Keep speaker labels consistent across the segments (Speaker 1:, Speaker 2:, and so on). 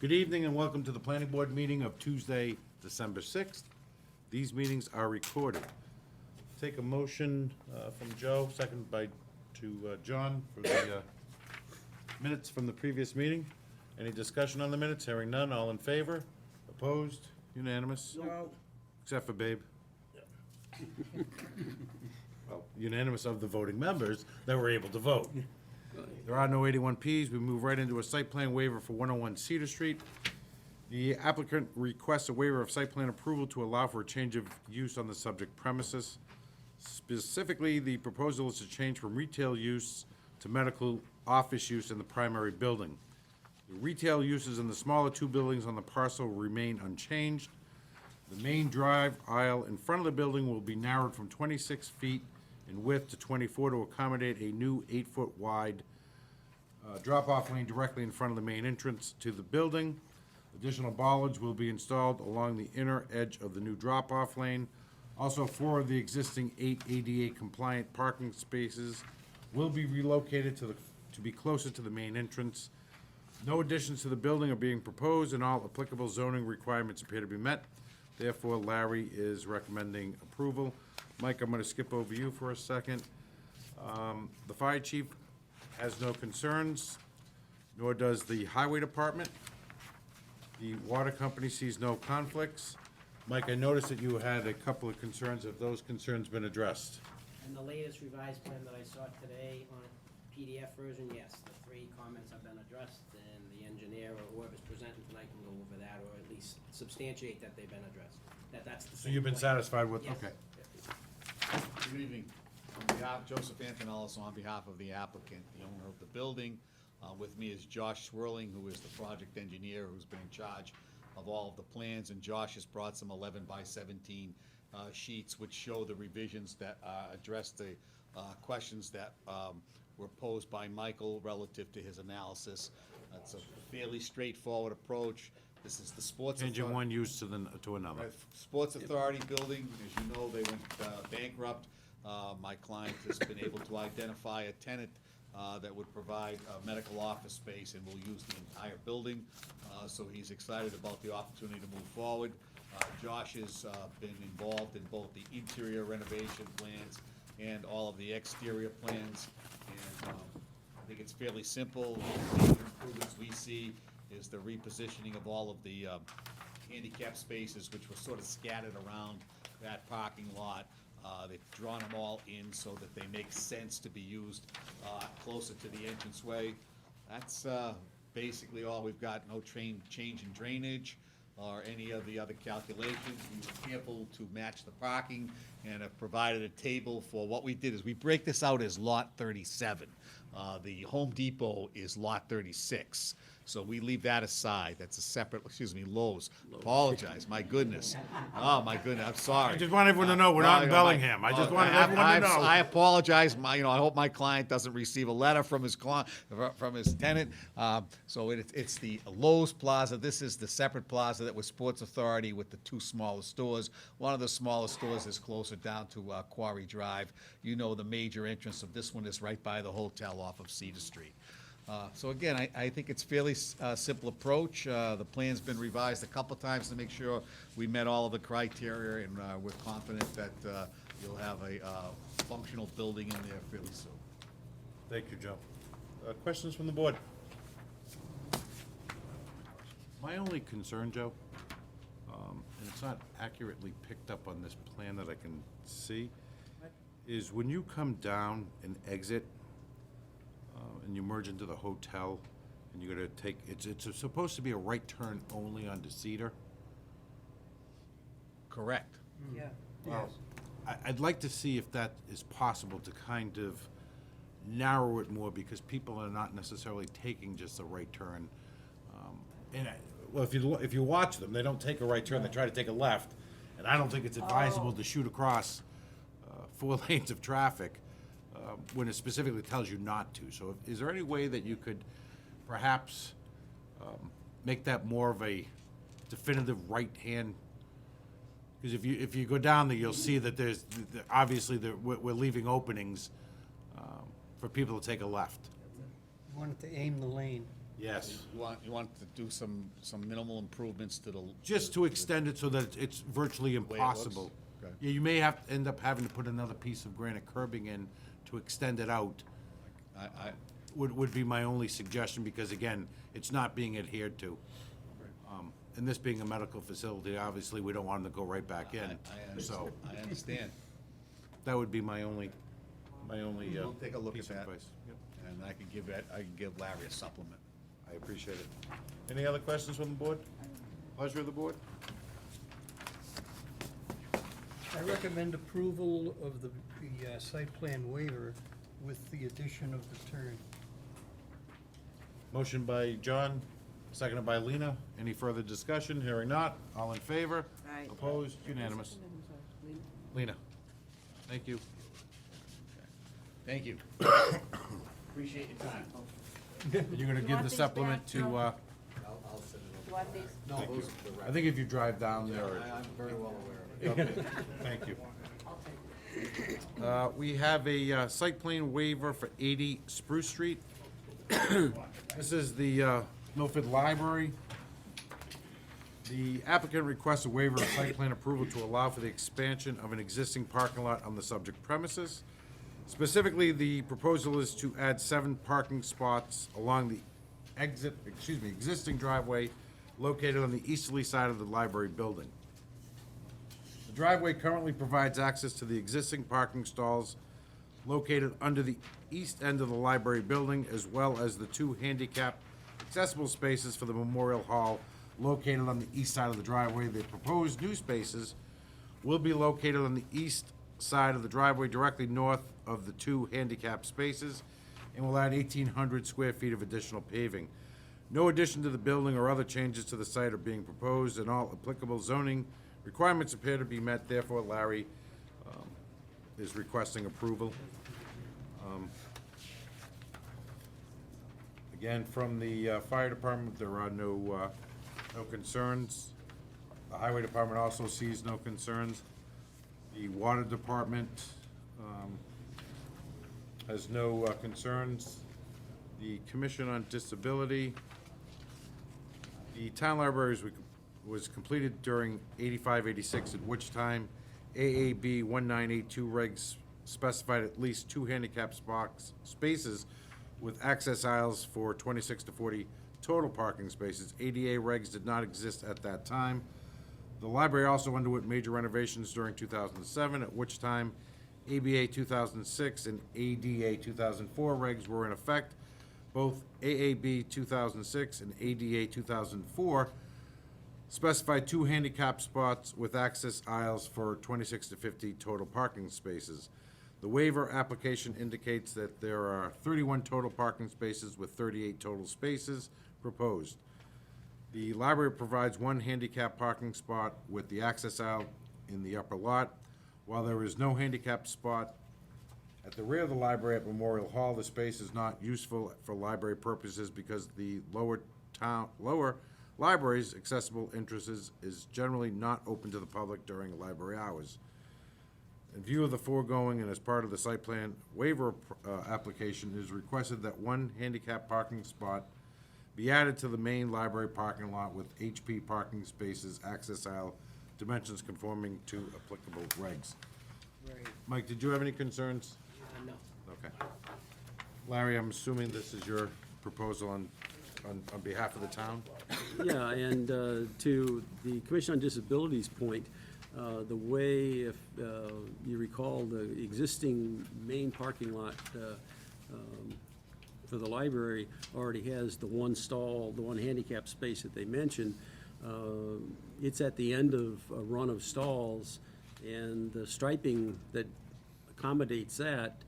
Speaker 1: Good evening and welcome to the planning board meeting of Tuesday, December 6th. These meetings are recorded. Take a motion from Joe, second to John for the minutes from the previous meeting. Any discussion on the minutes? Hearing none, all in favor? Opposed? Unanimous?
Speaker 2: No.
Speaker 1: Except for Babe. Well, unanimous of the voting members that were able to vote. There are no 81Ps. We move right into a site plan waiver for 101 Cedar Street. The applicant requests a waiver of site plan approval to allow for a change of use on the subject premises. Specifically, the proposal is to change from retail use to medical office use in the primary building. The retail uses in the smaller two buildings on the parcel remain unchanged. The main drive aisle in front of the building will be narrowed from 26 feet in width to 24 to accommodate a new 8-foot wide drop-off lane directly in front of the main entrance to the building. Additional bollards will be installed along the inner edge of the new drop-off lane. Also, 4 of the existing 8 ADA compliant parking spaces will be relocated to be closer to the main entrance. No additions to the building are being proposed, and all applicable zoning requirements appear to be met. Therefore, Larry is recommending approval. Mike, I'm going to skip over you for a second. The fire chief has no concerns, nor does the highway department. The water company sees no conflicts. Mike, I noticed that you had a couple of concerns. Have those concerns been addressed?
Speaker 2: And the latest revised plan that I saw today on PDF version, yes, the 3 comments have been addressed, and the engineer or whoever's presenting tonight can go over that, or at least substantiate that they've been addressed, that's the
Speaker 1: So
Speaker 2: same
Speaker 1: you've been
Speaker 2: plan.
Speaker 1: satisfied with,
Speaker 2: Yes.
Speaker 1: okay.
Speaker 3: Good evening. On behalf, Joseph Antonellis, on behalf of the applicant, the owner of the building. With me is Josh Swirling, who is the project engineer, who's been in charge of all of the plans, and Josh has brought some 11 by 17 sheets which show the revisions that address the questions that were posed by Michael relative to his analysis. That's a fairly straightforward approach. This is the Sports
Speaker 1: Changing
Speaker 3: Authority.
Speaker 1: one use to another.
Speaker 3: Right, Sports Authority building, as you know, they went bankrupt. My client has been able to identify a tenant that would provide medical office space and will use the entire building. So he's excited about the opportunity to move forward. Josh has been involved in both the interior renovation plans and all of the exterior plans. And I think it's fairly simple. The main improvements we see is the repositioning of all of the handicap spaces, which were sort of scattered around that parking lot. They've drawn them all in so that they make sense to be used closer to the entranceway. That's basically all we've got. No change in drainage or any of the other calculations. We were careful to match the parking and have provided a table for what we did is we break this out as lot 37. The Home Depot is lot 36. So we leave that aside. That's a separate, Lowe's. Apologize, my goodness. Oh, my goodness, I'm sorry.
Speaker 1: I just want everyone to know, we're not in Bellingham. I just wanted everyone to know.
Speaker 3: I apologize. I hope my client doesn't receive a letter from his tenant. So it's the Lowe's Plaza. This is the separate plaza that was Sports Authority with the 2 smaller stores. One of the smaller stores is closer down to Quarry Drive. You know the major entrance of this one is right by the hotel off of Cedar Street. So again, I think it's fairly simple approach. The plan's been revised a couple times to make sure we met all of the criteria, and we're confident that you'll have a functional building in there fairly soon.
Speaker 1: Thank you, Joe. Questions from the board? My only concern, Joe, and it's not accurately picked up on this plan that I can see, is when you come down and exit, and you merge into the hotel, and you're gonna take, it's supposed to be a right turn only onto Cedar.
Speaker 3: Correct.
Speaker 2: Yeah.
Speaker 1: Well, I'd like to see if that is possible to kind of narrow it more, because people are not necessarily taking just a right turn. Well, if you watch them, they don't take a right turn, they try to take a left, and I don't think it's advisable to shoot across 4 lanes of traffic when it specifically tells you not to. So is there any way that you could perhaps make that more of a definitive right-hand? Because if you go down there, you'll see that there's, obviously, we're leaving openings for people to take a left.
Speaker 4: You wanted to aim the lane.
Speaker 1: Yes.
Speaker 3: You want to do some minimal improvements to the.
Speaker 1: Just to extend it so that it's virtually
Speaker 3: way it looks?
Speaker 1: impossible.
Speaker 3: Okay.
Speaker 1: Yeah, you may have to end up having to put another piece of granite curbing in to extend it out,
Speaker 3: I,
Speaker 1: would be my only suggestion, because again, it's not being adhered to. And this being a medical facility, obviously, we don't want them to go right back in, so
Speaker 3: I understand.
Speaker 1: that would be my only
Speaker 3: We'll take a look
Speaker 1: piece
Speaker 3: at
Speaker 1: of
Speaker 3: that.
Speaker 1: advice. Yep,
Speaker 3: And I can give Larry a supplement.
Speaker 1: I appreciate it. Any other questions from the board? Pleasure of the board?
Speaker 4: I recommend approval of the site plan waiver with the addition of the turn.
Speaker 1: Motion by John, seconded by Lena. Any further discussion? Hearing not. All in favor?
Speaker 5: Aye.
Speaker 1: Opposed? Unanimous. Lena, thank you.
Speaker 3: Thank you. Appreciate your time.
Speaker 1: You're gonna
Speaker 5: You
Speaker 1: give
Speaker 5: want
Speaker 1: the
Speaker 5: these
Speaker 1: supplement
Speaker 5: back,
Speaker 1: to,
Speaker 5: Tom?
Speaker 3: I'll send it
Speaker 5: You want these?
Speaker 3: over. No, those are the
Speaker 1: I think if you drive down there.
Speaker 3: I'm very well aware of it.
Speaker 1: Okay, thank you.
Speaker 5: I'll take it.
Speaker 1: We have a site plan waiver for 80 Spruce Street. This is the Milford Library. The applicant requests a waiver of site plan approval to allow for the expansion of an existing parking lot on the subject premises. Specifically, the proposal is to add 7 parking spots along the existing driveway located on the easterly side of the library building. The driveway currently provides access to the existing parking stalls located under the east end of the library building, as well as the 2 handicap accessible spaces for the Memorial Hall located on the east side of the driveway. The proposed new spaces will be located on the east side of the driveway directly north of the 2 handicap spaces and will add 1,800 square feet of additional paving. No addition to the building or other changes to the site are being proposed, and all applicable zoning requirements appear to be met. Therefore, Larry is requesting approval. Again, from the fire department, there are no concerns. The highway department also sees no concerns. The water department has no concerns. The Commission on Disability, the town library was completed during 85-86, at which time AAB 1982 regs specified at least 2 handicap spaces with access aisles for 26 to 40 total parking spaces. ADA regs did not exist at that time. The library also underwent major renovations during 2007, at which time ABA 2006 and ADA 2004 regs were in effect. Both AAB 2006 and ADA 2004 specified 2 handicap spots with access aisles for 26 to 50 total parking spaces. The waiver application indicates that there are 31 total parking spaces with 38 total spaces proposed. The library provides 1 handicap parking spot with the access aisle in the upper lot. While there is no handicap spot at the rear of the library at Memorial Hall, the space is not useful for library purposes because the lower library's accessible entrances is generally not open to the public during library hours. In view of the foregoing and as part of the site plan waiver application, it is requested that 1 handicap parking spot be added to the main library parking lot with HP parking spaces, access aisle, dimensions conforming to applicable regs.
Speaker 2: Right.
Speaker 1: Mike, did you have any concerns?
Speaker 2: No.
Speaker 1: Okay. Larry, I'm assuming this is your proposal on behalf of the town?
Speaker 6: Yeah, and to the Commission on Disabilities point, the way, if you recall, the existing main parking lot for the library already has the 1 stall, the 1 handicap space that they mentioned. It's at the end of a run of stalls, and the striping that accommodates that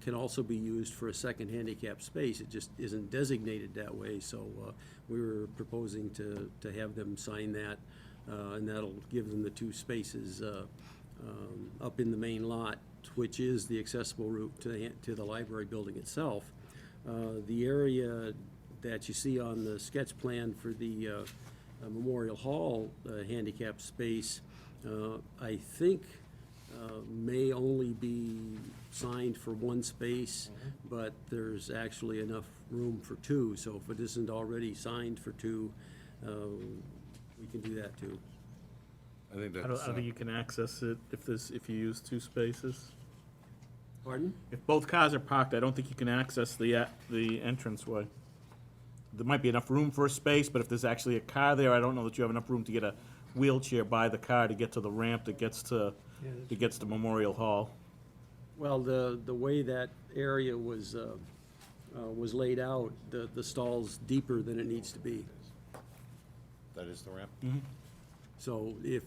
Speaker 6: can also be used for a second handicap space. It just isn't designated that way, so we were proposing to have them sign that, and that'll give them the 2 spaces up in the main lot, which is the accessible route to the library building itself. The area that you see on the sketch plan for the Memorial Hall handicap space, I think may only be signed for one space, but there's actually enough room for two, so if it isn't already signed for two, we can do that too.
Speaker 1: I think
Speaker 5: I
Speaker 1: that's,
Speaker 5: don't think you can access it if you use two spaces.
Speaker 6: Pardon?
Speaker 5: If both cars are parked, I don't think you can access the entranceway. There might be enough room for a space, but if there's actually a car there, I don't know that you have enough room to get a wheelchair by the car to get to the ramp that gets to Memorial Hall.
Speaker 6: Well, the way that area was laid out, the stall's deeper than it needs to be.
Speaker 1: that is the ramp?
Speaker 6: So if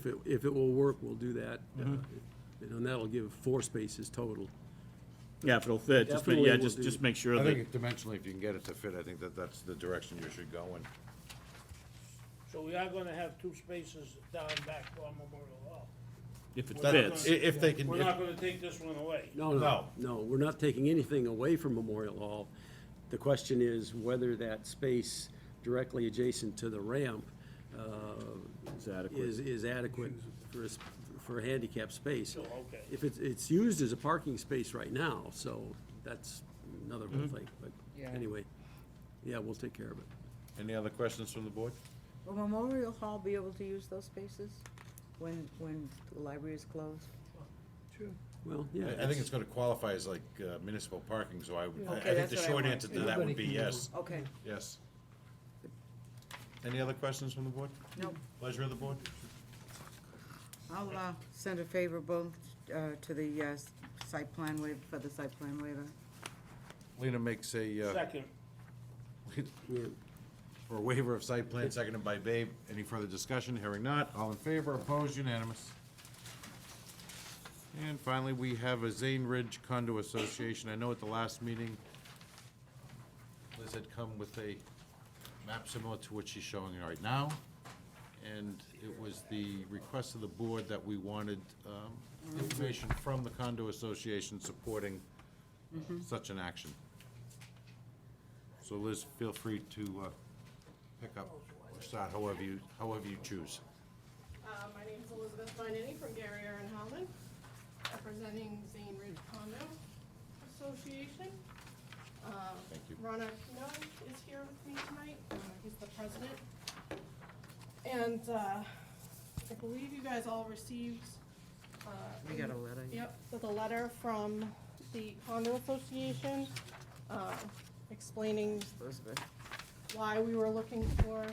Speaker 6: it will work, we'll do that. And that'll give 4 spaces total.
Speaker 5: Yeah, if it'll fit,
Speaker 6: Definitely will do.
Speaker 5: just make sure
Speaker 1: I
Speaker 5: that,
Speaker 1: think dimensionally, if you can get it to fit, I think that's the direction you should go in.
Speaker 7: So we are gonna have 2 spaces down back on Memorial Hall.
Speaker 5: if it
Speaker 7: We're not
Speaker 5: fits.
Speaker 7: gonna-
Speaker 1: If they can,
Speaker 7: We're not gonna take this one away.
Speaker 6: No, we're not taking anything away from Memorial Hall. The question is whether that space directly adjacent to the ramp
Speaker 5: It's adequate.
Speaker 6: is adequate for a handicap space.
Speaker 7: So, okay.
Speaker 6: If it's used as a parking space right now, so that's another whole thing, but
Speaker 8: Yeah.
Speaker 6: anyway, yeah, we'll take care of it.
Speaker 1: any other questions from the board?
Speaker 8: Will Memorial Hall be able to use those spaces when the library is closed?
Speaker 6: Well, yeah.
Speaker 1: I think it's gonna qualify as like municipal parking, so I
Speaker 8: Okay,
Speaker 1: think
Speaker 8: that's
Speaker 1: the
Speaker 8: what I
Speaker 1: short
Speaker 8: want.
Speaker 1: answer to that would be yes,
Speaker 8: Okay,
Speaker 1: yes. Any other questions from the board?
Speaker 8: no,
Speaker 1: Pleasure of the board?
Speaker 8: I'll send a favorable to the site plan waiver, for the site plan waiver.
Speaker 1: Lena makes a,
Speaker 7: Second,
Speaker 1: for a waiver of site plan, seconded by Babe. Any further discussion? Hearing not. All in favor, opposed, unanimous. And finally, we have a Zane Ridge Condo Association. I know at the last meeting, Liz had come with a map similar to what she's showing right now. And it was the request of the board that we wanted information from the condo association supporting such an action. So Liz, feel free to pick up or start however you choose.
Speaker 9: My name is Elizabeth Vinany from Gary and Howland, representing Zane Ridge Condo Association.
Speaker 1: Thank you.
Speaker 9: Ronna Pino is here with me tonight. He's the president. And I believe you guys all received.
Speaker 8: We got a letter.
Speaker 9: Yep, with a letter from the condo association explaining
Speaker 8: Elizabeth.
Speaker 9: why we were looking for,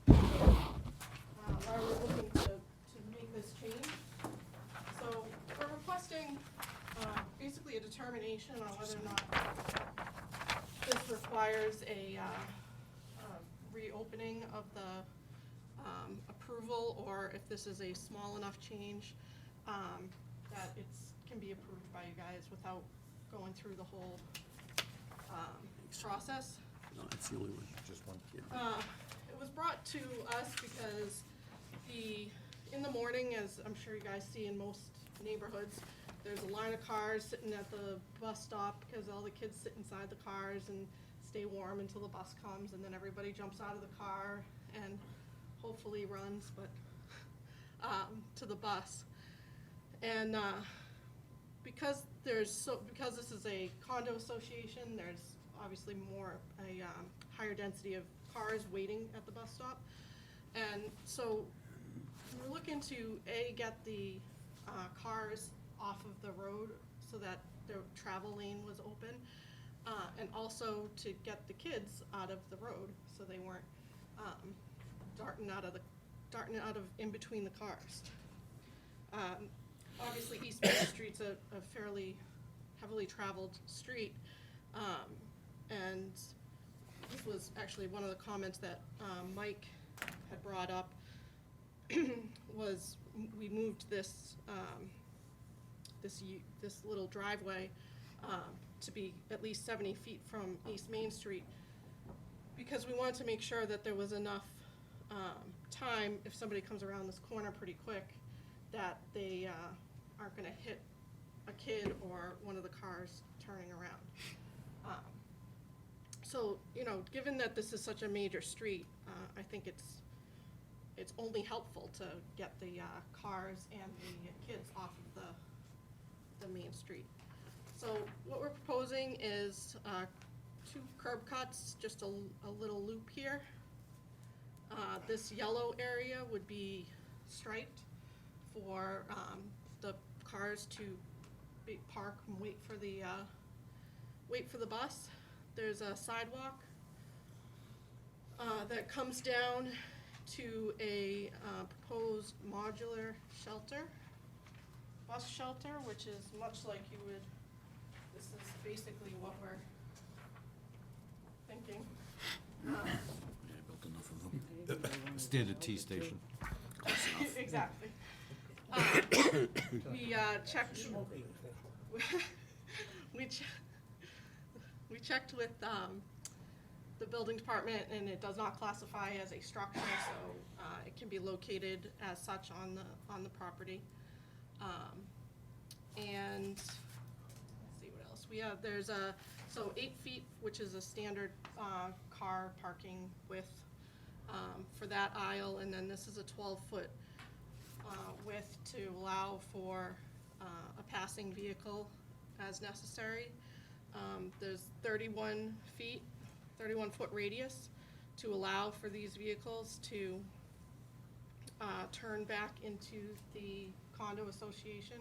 Speaker 9: why we're looking to make this change. So we're requesting, basically a determination on whether or not this requires a reopening of the, approval, or if this is a small enough change, that can be approved by you guys without going through the whole, process.
Speaker 6: No, that's the only one.
Speaker 1: Just one.
Speaker 9: It was brought to us because in the morning, as I'm sure you guys see in most neighborhoods, there's a line of cars sitting at the bus stop because all the kids sit inside the cars and stay warm until the bus comes, and then everybody jumps out of the car and hopefully runs, but, to the bus. And, because this is a condo association, there's obviously a higher density of cars waiting at the bus stop. And so we were looking to, get the cars off of the road so that the travel lane was open, and also to get the kids out of the road so they weren't darting out of in between the cars. Obviously, East Main Street's a fairly heavily traveled street, and this was actually one of the comments that Mike had brought up, was we moved this little driveway to be at least 70 feet from East Main Street, because we wanted to make sure that there was enough time, if somebody comes around this corner pretty quick, that they aren't gonna hit a kid or one of the cars turning around. So, given that this is such a major street, I think it's it's only helpful to get the cars and the kids off of the main street. So what we're proposing is 2 curb cuts, just a little loop here. This yellow area would be striped for the cars to park and wait for the bus. There's a sidewalk that comes down to a proposed modular shelter, bus shelter, which is much like you would, this is basically what we're thinking.
Speaker 1: Standard T station.
Speaker 9: Exactly. We checked, we checked with the building department, and it does not classify as a structure, so it can be located as such on the property. And let's see what else we have. There's so 8 feet, which is a standard car parking width for that aisle, and then this is a 12-foot width to allow for a passing vehicle as necessary. There's 31 foot radius to allow for these vehicles to turn back into the condo association,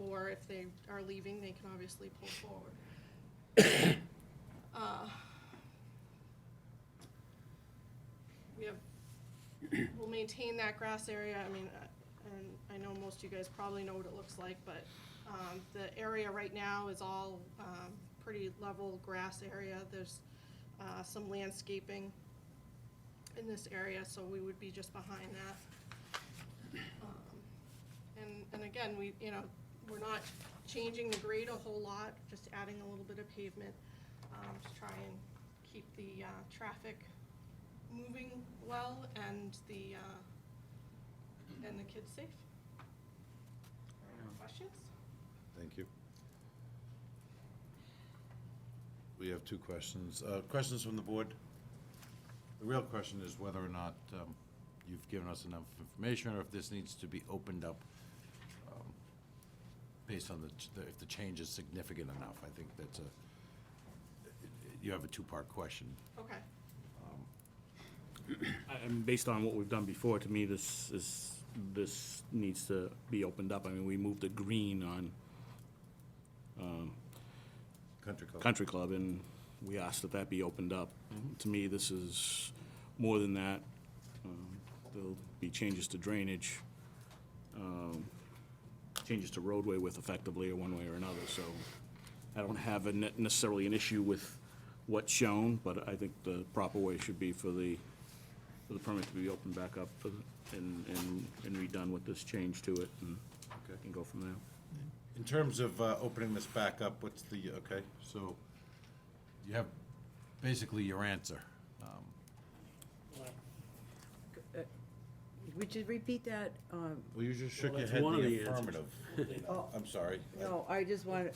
Speaker 9: or if they are leaving, they can obviously pull forward. We'll maintain that grass area. I mean, and I know most of you guys probably know what it looks like, but the area right now is all pretty level grass area. There's some landscaping in this area, so we would be just behind that. And again, we're not changing the grade a whole lot, just adding a little bit of pavement to try and keep the traffic moving well and the kids safe. Any questions?
Speaker 1: Thank you. We have 2 questions. Questions from the board? The real question is whether or not you've given us enough information, or if this needs to be opened up based on if the change is significant enough. I think that's you have a 2-part question.
Speaker 9: Okay.
Speaker 5: Based on what we've done before, to me, this needs to be opened up. I mean, we moved the green on Country Club, and we asked that be opened up. To me, this is more than that. There'll be changes to drainage, changes to roadway width effectively, or one way or another, so I don't have necessarily an issue with what's shown, but I think the proper way should be for the permit to be opened back up and redone with this change to it, and go from there.
Speaker 1: In terms of opening this back up, what's the, okay, so you have basically your answer.
Speaker 8: Would you repeat that?
Speaker 1: Well, you just shook your
Speaker 6: that's
Speaker 1: head
Speaker 6: one of
Speaker 1: the
Speaker 6: the answers.
Speaker 1: affirmative.
Speaker 8: Oh.
Speaker 1: I'm sorry.
Speaker 8: No, I just want,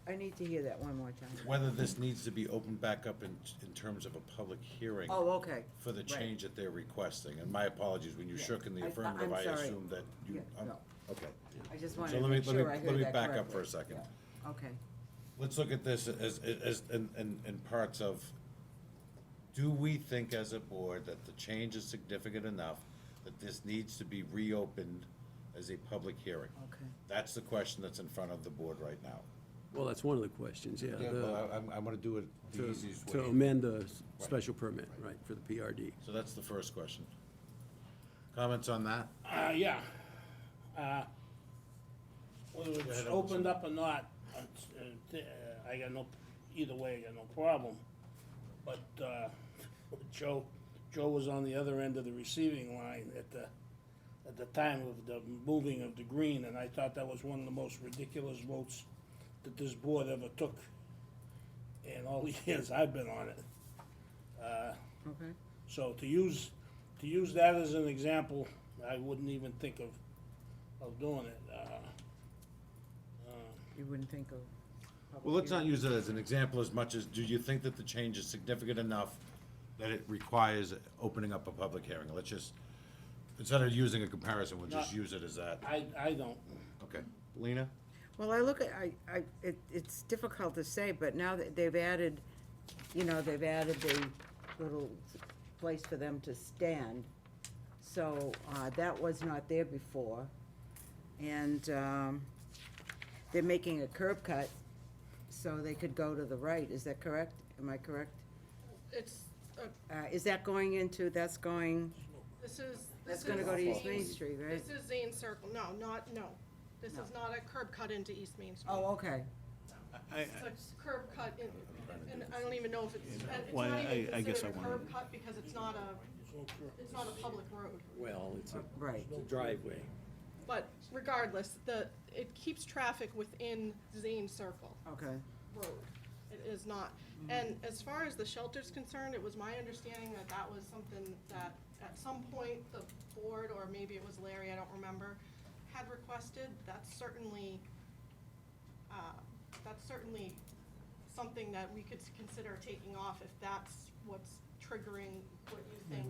Speaker 8: I need to hear that one more time.
Speaker 1: Whether this needs to be opened back up in terms of a public hearing
Speaker 8: Oh, okay.
Speaker 1: for the
Speaker 8: Right.
Speaker 1: change that they're requesting. And my apologies, when you
Speaker 8: Yeah.
Speaker 1: shook in the
Speaker 8: I'm
Speaker 1: affirmative, I
Speaker 8: sorry.
Speaker 1: assumed that you,
Speaker 8: Yeah, no.
Speaker 1: okay.
Speaker 8: I just
Speaker 1: So
Speaker 8: wanted to
Speaker 1: let me,
Speaker 8: make
Speaker 1: let me,
Speaker 8: sure I heard that
Speaker 1: let me back up
Speaker 8: correctly.
Speaker 1: for a second.
Speaker 8: Yeah. Okay.
Speaker 1: Let's look at this as in parts of, do we think as a board that the change is significant enough that this needs to be reopened as a public hearing?
Speaker 8: Okay.
Speaker 1: That's the question that's in front of the board right now.
Speaker 6: Well, that's one of the questions, yeah.
Speaker 1: Yeah,
Speaker 6: the-
Speaker 1: well, I'm gonna do it the
Speaker 6: to-
Speaker 1: easiest
Speaker 6: To
Speaker 1: way.
Speaker 6: amend a special permit, right, for the PRD.
Speaker 1: So that's the first question. Comments on that?
Speaker 7: Yeah. Whether
Speaker 1: Go
Speaker 7: it's
Speaker 1: ahead,
Speaker 7: opened up or not, I got no, either way, I got no problem. But Joe was on the other end of the receiving line at the time of the moving of the green, and I thought that was one of the most ridiculous votes that this board ever took in all the years I've been on it.
Speaker 8: Okay.
Speaker 7: So to use that as an example, I wouldn't even think of doing it.
Speaker 8: You wouldn't think of. public
Speaker 1: Well, let's not
Speaker 8: hearing?
Speaker 1: use it as an example as much as, do you think that the change is significant enough that it requires opening up a public hearing? Let's just, Instead of using a comparison, we'll just
Speaker 7: No.
Speaker 1: use it as that.
Speaker 7: I don't.
Speaker 1: Okay. Lena?
Speaker 8: Well, I look at, it's difficult to say, but now that they've added, they've added the little place for them to stand. So, that was not there before. And, they're making a curb cut so they could go to the right. Is that correct? Am I correct?
Speaker 9: It's,
Speaker 8: Is that going into, that's going,
Speaker 9: this is.
Speaker 8: that's
Speaker 9: this
Speaker 8: gonna
Speaker 9: is
Speaker 8: go to East Main
Speaker 9: Zane's-
Speaker 8: Street, right?
Speaker 9: This is Zane Circle, no. This
Speaker 8: No.
Speaker 9: is not a curb cut into East Main Street.
Speaker 8: Oh, okay.
Speaker 9: It's a curb cut in, and I don't even know if it's
Speaker 5: Well,
Speaker 9: not
Speaker 5: I
Speaker 9: even
Speaker 5: guess
Speaker 9: considered
Speaker 5: I
Speaker 9: a
Speaker 5: wanna-
Speaker 9: curb cut because it's not a public road.
Speaker 6: Well, it's a
Speaker 8: Right.
Speaker 6: driveway.
Speaker 9: But regardless, it keeps traffic within Zane Circle
Speaker 8: Okay.
Speaker 9: Road. It is not. And as far as the shelter's concerned, it was my understanding that that was something that at some point the board, or maybe it was Larry, I don't remember, had requested. That's certainly something that we could consider taking off if that's what's triggering what you think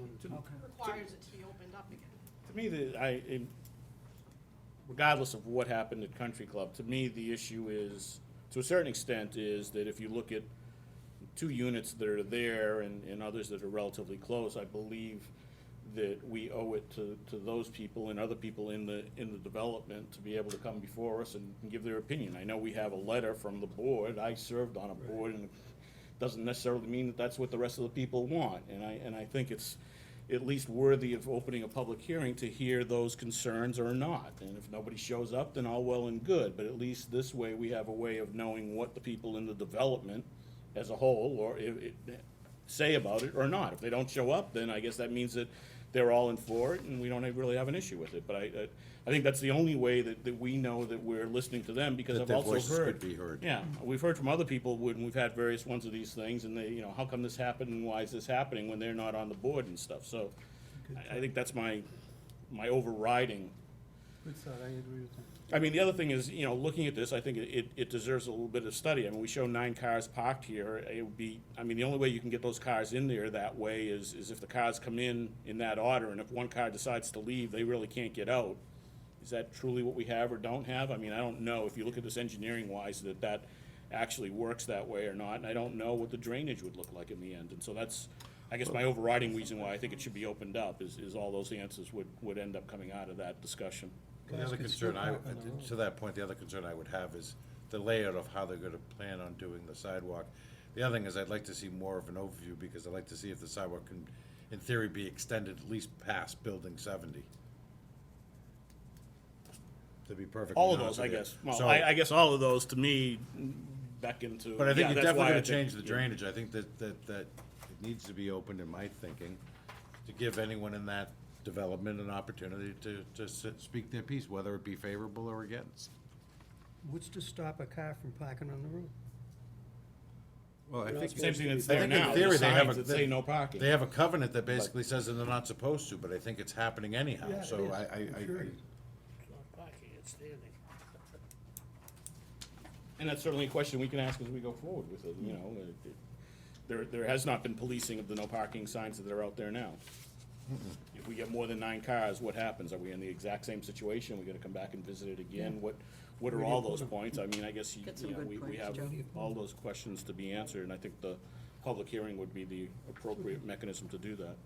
Speaker 9: requires it to be opened up again.
Speaker 5: To me, regardless of what happened at Country Club, to me, the issue is, to a certain extent, is that if you look at two units that are there and others that are relatively close, I believe that we owe it to those people and other people in the development to be able to come before us and give their opinion. I know we have a letter from the board. I served on a board, and it doesn't necessarily mean that that's what the rest of the people want. And I think it's at least worthy of opening a public hearing to hear those concerns or not. And if nobody shows up, then all well and good, but at least this way we have a way of knowing what the people in the development as a whole, or say about it or not. If they don't show up, then I guess that means that they're all in for it, and we don't really have an issue with it. But I think that's the only way that we know that we're listening to them, because
Speaker 1: That
Speaker 5: I've
Speaker 1: their
Speaker 5: also
Speaker 1: voices
Speaker 5: heard.
Speaker 1: could be heard.
Speaker 5: Yeah, we've heard from other people when we've had various ones of these things, and they, how come this happened, and why is this happening, when they're not on the board and stuff. So I think that's my overriding.
Speaker 4: Good thought, I agree with that.
Speaker 5: I mean, the other thing is, looking at this, I think it deserves a little bit of study. I mean, we show 9 cars parked here. It would be, the only way you can get those cars in there that way is if the cars come in that order, and if one car decides to leave, they really can't get out. Is that truly what we have or don't have? I mean, I don't know, if you look at this engineering-wise, that actually works that way or not, and I don't know what the drainage would look like in the end. And so that's, I guess, my overriding reason why I think it should be opened up, is all those answers would end up coming out of that discussion.
Speaker 1: The other concern to that point, the other concern I would have is the layout of how they're gonna plan on doing the sidewalk. The other thing is, I'd like to see more of an overview, because I'd like to see if the sidewalk can, in theory, be extended at least past Building 70. To be perfectly
Speaker 5: All of
Speaker 1: honest
Speaker 5: those, I
Speaker 1: with you.
Speaker 5: guess. Well,
Speaker 1: So-
Speaker 5: I guess all of those, to me, back into.
Speaker 1: But I think
Speaker 5: yeah,
Speaker 1: you're
Speaker 5: that's why
Speaker 1: definitely
Speaker 5: I
Speaker 1: gonna
Speaker 5: think-
Speaker 1: change the
Speaker 5: yeah.
Speaker 1: drainage. I think that it needs to be open, in my thinking, to give anyone in that development an opportunity to speak their piece, whether it be favorable or against.
Speaker 4: What's to stop a car from parking on the road?
Speaker 1: Well, I think.
Speaker 5: Same thing that's
Speaker 1: I
Speaker 5: there
Speaker 1: think in
Speaker 5: now,
Speaker 1: theory
Speaker 5: there's
Speaker 1: they have
Speaker 5: signs
Speaker 1: a-
Speaker 5: that say no parking.
Speaker 1: They have a covenant that basically says that they're not supposed to, but I think it's happening anyhow,
Speaker 4: Yeah, it
Speaker 1: so
Speaker 4: is.
Speaker 1: I
Speaker 4: I'm sure it is.
Speaker 7: It's not parking, it's standing.
Speaker 5: And that's certainly a question we can ask as we go forward with it, There has not been policing of the no parking signs that are out there now. If we get more than 9 cars, what happens? Are we in the exact same situation? We gonna come back and visit it again? What are all those points? I mean, I guess,
Speaker 8: Get some good
Speaker 5: we
Speaker 8: points,
Speaker 5: have
Speaker 8: Joe.
Speaker 5: all those questions to be answered, and I think the public hearing would be the appropriate mechanism to do that.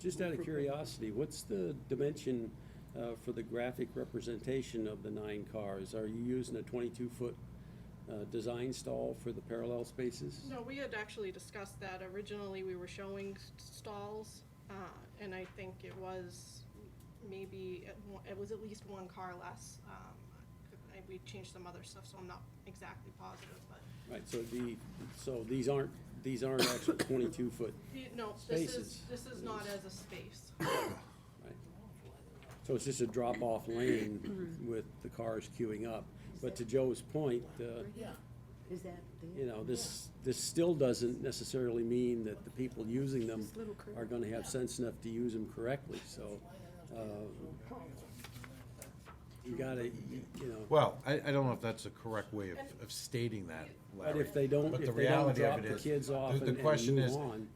Speaker 6: Just out of curiosity, what's the dimension for the graphic representation of the 9 cars? Are you using a 22-foot design stall for the parallel spaces?
Speaker 9: No, we had actually discussed that. Originally, we were showing stalls, and I think it was maybe, it was at least 1 car less. We changed some other stuff, so I'm not exactly positive, but.
Speaker 6: Right, so these aren't actual 22-foot,
Speaker 9: No,
Speaker 6: Spaces.
Speaker 9: this is not as a space.
Speaker 6: right? So it's just a drop-off lane with the cars queuing up. But to Joe's point,
Speaker 8: Is that there?
Speaker 6: this still doesn't necessarily mean that the people using them
Speaker 8: This little curve.
Speaker 6: are gonna have sense enough to use them correctly, so, you gotta,
Speaker 1: Well, I don't know if that's the correct way of stating that, Larry.
Speaker 6: but if they don't,
Speaker 1: But the
Speaker 6: if they don't
Speaker 1: reality of
Speaker 6: drop
Speaker 1: it
Speaker 6: the
Speaker 1: is,
Speaker 6: kids off
Speaker 1: the
Speaker 6: and
Speaker 1: question
Speaker 6: move
Speaker 1: is,
Speaker 6: on.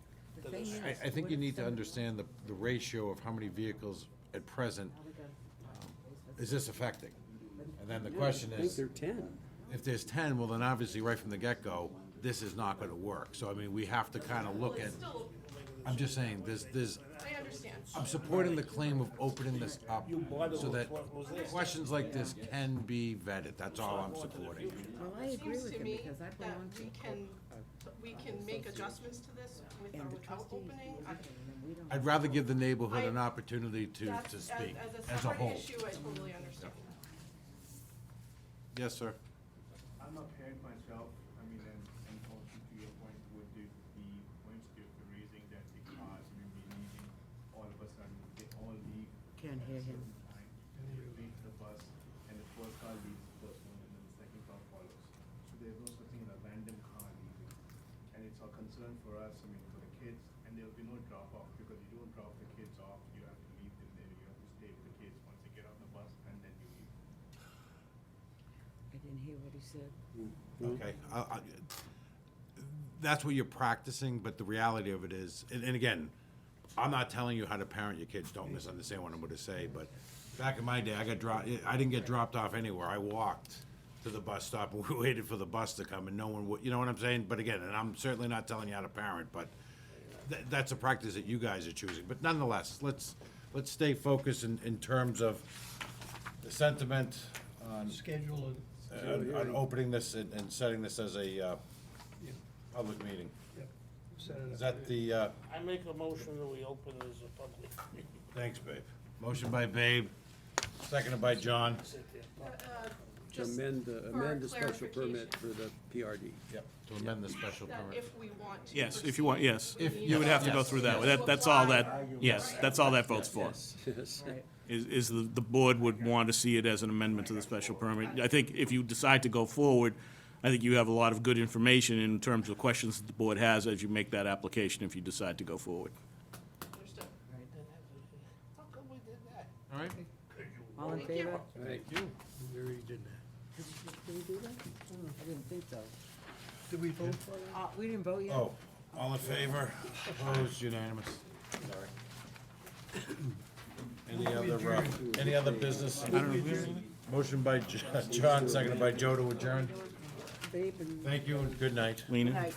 Speaker 8: The thing is,
Speaker 1: I think
Speaker 8: what
Speaker 1: you
Speaker 8: if
Speaker 1: need to
Speaker 8: somebody-
Speaker 1: understand the ratio of how many vehicles at present, is this affecting? And then the question
Speaker 6: I think
Speaker 1: is,
Speaker 6: they're 10.
Speaker 1: if there's 10, well, then obviously right from the get-go, this is not gonna work. So, I mean, we have to kind of look at,
Speaker 9: It's still,
Speaker 1: I'm just saying, there's,
Speaker 9: I understand.
Speaker 1: I'm supporting the claim of opening this up so that questions like this can be vetted. That's all I'm supporting.
Speaker 8: Well, I agree
Speaker 9: Seems
Speaker 8: with
Speaker 9: to
Speaker 8: him
Speaker 9: me
Speaker 8: because I
Speaker 9: that
Speaker 8: belong to.
Speaker 9: we can make adjustments to this with
Speaker 8: And
Speaker 9: or
Speaker 8: the
Speaker 9: without
Speaker 8: trustees,
Speaker 9: opening.
Speaker 8: and then we don't.
Speaker 1: I'd rather give the neighborhood an
Speaker 9: I-
Speaker 1: opportunity to
Speaker 9: That's,
Speaker 1: speak
Speaker 9: as a
Speaker 1: as a
Speaker 9: separate
Speaker 1: whole.
Speaker 9: issue, I totally understand.
Speaker 1: Yes, sir.
Speaker 10: I'm a parent myself, I mean, and also to your point with the points you're raising that the cars will be leaving, all of a sudden, they all leave.
Speaker 8: Can't hear
Speaker 10: at a
Speaker 8: him.
Speaker 10: certain time, and they wait the bus, and the first car leaves first one, and then the second car follows. So there's no such thing as a random car leaving. And it's a concern for us, I mean, for the kids, and there'll be no drop off, because you don't drop the kids off, you have to leave them there, you have to stay with the kids once they get off the bus, and then you leave.
Speaker 8: I didn't hear what he said.
Speaker 1: Okay. That's what you're practicing, but the reality of it is, and again, I'm not telling you how to parent your kids, don't misunderstand what I'm gonna say, but back in my day, I didn't get dropped off anywhere. I walked to the bus stop and we waited for the bus to come and no one would, you know what I'm saying? But again, and I'm certainly not telling you how to parent, but that's a practice that you guys are choosing. But nonetheless, let's stay focused in terms of the sentiment on
Speaker 4: Schedule
Speaker 1: on opening this and setting this as a public meeting.
Speaker 4: set it up.
Speaker 1: Is that the,
Speaker 7: I make a motion that we open it as a public meeting.
Speaker 1: thanks, Babe. Motion by Babe, seconded by John.
Speaker 7: Sit there.
Speaker 6: To
Speaker 9: Just
Speaker 6: amend
Speaker 9: for
Speaker 6: the special permit
Speaker 9: clarification,
Speaker 6: for the PRD.
Speaker 1: Yep. To amend the special
Speaker 9: that
Speaker 1: permit.
Speaker 9: if we want to.
Speaker 5: Yes, if you want, yes.
Speaker 9: proceed, we
Speaker 5: You would
Speaker 9: need
Speaker 5: have to go through that. That's all that, yes, that's all that vote's for.
Speaker 6: Yes.
Speaker 8: Right.
Speaker 5: Is the board would want to see it as an amendment to the special permit. I think if you decide to go forward, I think you have a lot of good information in terms of questions that the board has as you make that application if you decide to go forward.
Speaker 9: Understood.
Speaker 7: How come we did that?
Speaker 1: All right?
Speaker 8: All in
Speaker 9: Thank you.
Speaker 8: favor?
Speaker 6: Right.
Speaker 4: We already did that.
Speaker 8: Did we do that? I didn't think so.
Speaker 4: Did we vote for it?
Speaker 8: We didn't vote yet?
Speaker 1: Oh, all in favor? Opposed? Unanimous. Sorry. Any other business? Motion by John, seconded by Joe to adjourn.
Speaker 8: Babe and.
Speaker 1: Thank you and good night.
Speaker 5: Lena?
Speaker 8: Night.